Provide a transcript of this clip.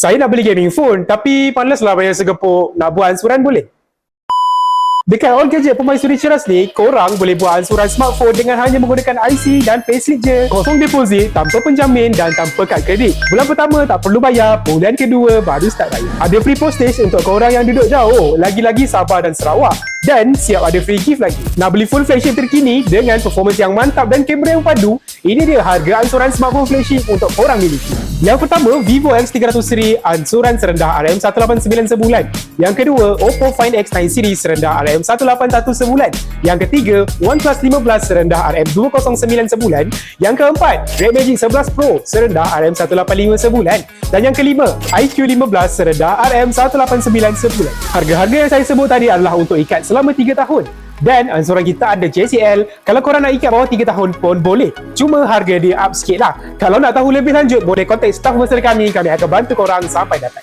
Saya nak beli gaming phone tapi malas lah bayar segepuk. Nak buat ansuran boleh? Dekat All Gadget Permaisuri Ceras ni, korang boleh buat ansuran smartphone dengan hanya menggunakan IC dan payslip je. Kosong deposit, tanpa penjamin dan tanpa kad kredit. Bulan pertama tak perlu bayar, bulan kedua baru start bayar. Ada free postage untuk korang yang duduk jauh, lagi-lagi Sabah dan Sarawak. Dan siap ada free gift lagi. Nak beli phone flagship terkini dengan performance yang mantap dan kamera yang padu? Ini dia harga ansuran smartphone flagship untuk korang miliki. Yang pertama, Vivo X300 seri ansuran serendah RM189 sebulan. Yang kedua, Oppo Find X9 series serendah RM181 sebulan. Yang ketiga, OnePlus 15 serendah RM209 sebulan. Yang keempat, Red Magic 11 Pro serendah RM185 sebulan. Dan yang kelima, iQOO 15 serendah RM189 sebulan. Harga-harga yang saya sebut tadi adalah untuk ikat selama 3 tahun. Dan ansuran kita ada JCL. Kalau korang nak ikat bawah 3 tahun pun boleh. Cuma harga dia up sikit lah. Kalau nak tahu lebih lanjut, boleh kontak staf mesra kami. Kami akan bantu korang sampai dapat.